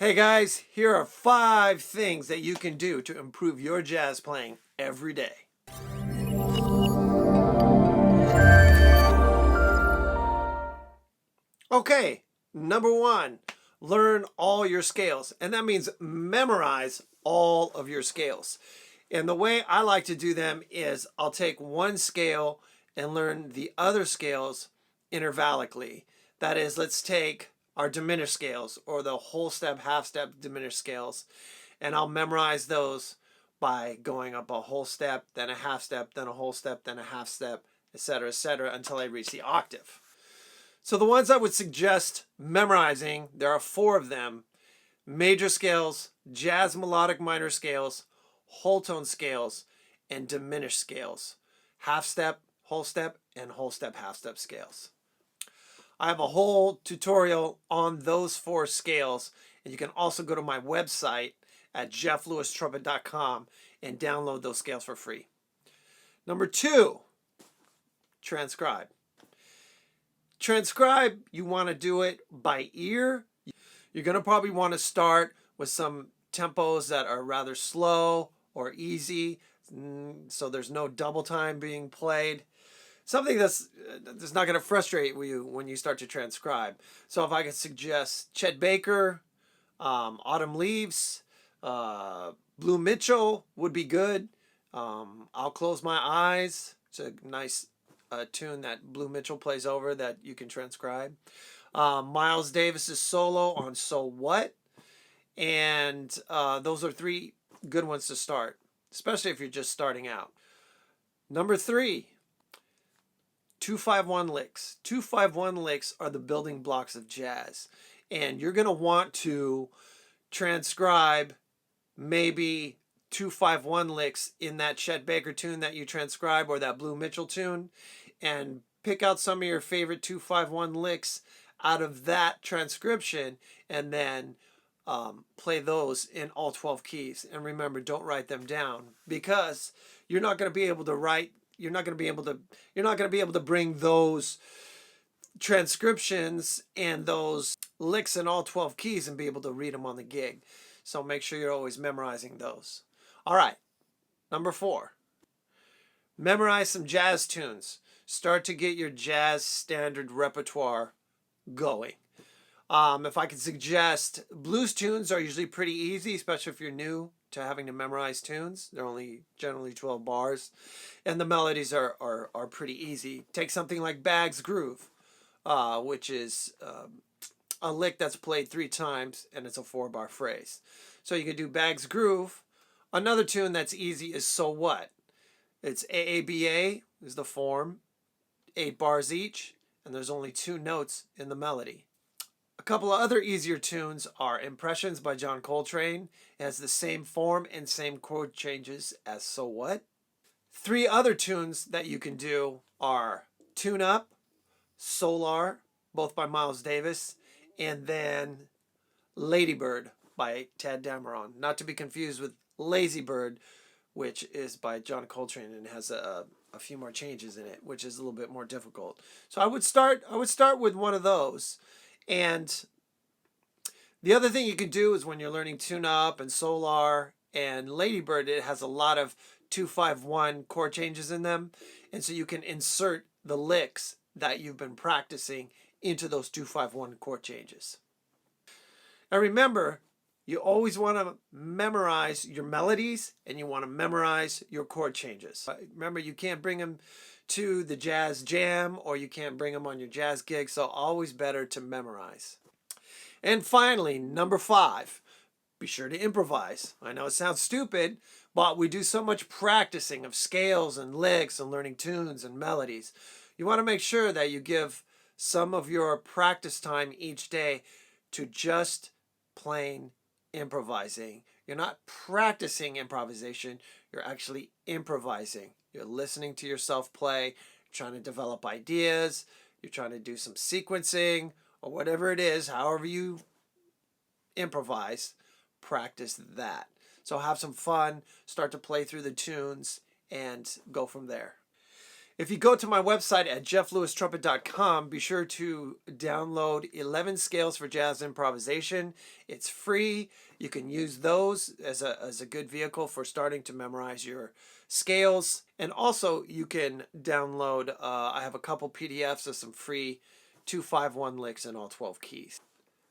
Hey guys, here are 5 things that you can do to improve your jazz playing every day. Okay, number 1, learn all your scales. And that means memorize all of your scales. And the way I like to do them is I'll take one scale and learn the other scales intervallically. That is, let's take our diminished scales or the whole step, half step diminished scales, and I'll memorize those by going up a whole step, then a half step, then a whole step, then a half step, etc., until I reach the octave. So the ones I would suggest memorizing, there are 4 of them: major scales, jazz melodic minor scales, whole tone scales, and diminished scales. Half step, and whole step, half step scales. I have a whole tutorial on those 4 scales, and you can also go to my website at jefflewistrumpet.com and download those scales for free. Number 2, transcribe. Transcribe, you want to do it by ear. You're going to probably want to start with some tempos that are rather slow or easy, so there's no double time being played. Something that's not going to frustrate you when you start to transcribe. So if I could suggest Chet Baker, Autumn Leaves, Blue Mitchell would be good. I'll Close My Eyes. It's a nice tune that Blue Mitchell plays over that you can transcribe. Miles Davis's solo on So What. And those are 3 good ones to start, especially if you're just starting out. Number 3, 2-5-1 licks. 2-5-1 licks are the building blocks of jazz. And you're going to want to transcribe maybe 2-5-1 licks in that Chet Baker tune that you transcribe or that Blue Mitchell tune, and pick out some of your favorite 2-5-1 licks out of that transcription, and then play those in all 12 keys. And remember, don't write them down, because you're not going to be able to bring those transcriptions and those licks in all 12 keys and be able to read them on the gig. So make sure you're always memorizing those. All right, number 4, memorize some jazz tunes. Start to get your jazz standard repertoire going. If I could suggest, blues tunes are usually pretty easy, especially if you're new to having to memorize tunes. They're only generally 12 bars, and the melodies are pretty easy. Take something like Bag's Groove, which is a lick that's played 3 times, and it's a 4-bar phrase. So you can do Bag's Groove. Another tune that's easy is So What. It's AABA is the form, 8 bars each, and there's only 2 notes in the melody. A couple of other easier tunes are Impressions by John Coltrane. It has the same form and same chord changes as So What. 3 other tunes that you can do are Tune Up, Solar, both by Miles Davis, and then Lady Bird by Tad Dameron. Not to be confused with Lazy Bird, which is by John Coltrane and has a few more changes in it, which is a little bit more difficult. So I would start with one of those. And the other thing you can do is when you're learning Tune Up and Solar and Lady Bird, it has a lot of 2-5-1 chord changes in them. And so you can insert the licks that you've been practicing into those 2-5-1 chord changes. Now remember, you always want to memorize your melodies and you want to memorize your chord changes. Remember, you can't bring them to the jazz jam or you can't bring them on your jazz gig, so always better to memorize. And finally, number 5, be sure to improvise. I know it sounds stupid, but we do so much practicing of scales and licks and learning tunes and melodies. You want to make sure that you give some of your practice time each day to just plain improvising. You're not practicing improvisation, you're actually improvising. You're listening to yourself play, you're trying to develop ideas, you're trying to do some sequencing, or whatever it is, however you improvise, practice that. So have some fun, start to play through the tunes, and go from there. If you go to my website at jefflewistrumpet.com, be sure to download 11 scales for jazz improvisation. It's free. You can use those as a good vehicle for starting to memorize your scales. And also you can download, I have a couple PDFs of some free 2-5-1 licks in all 12 keys.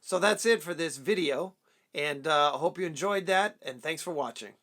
So that's it for this video. And I hope you enjoyed that. And thanks for watching.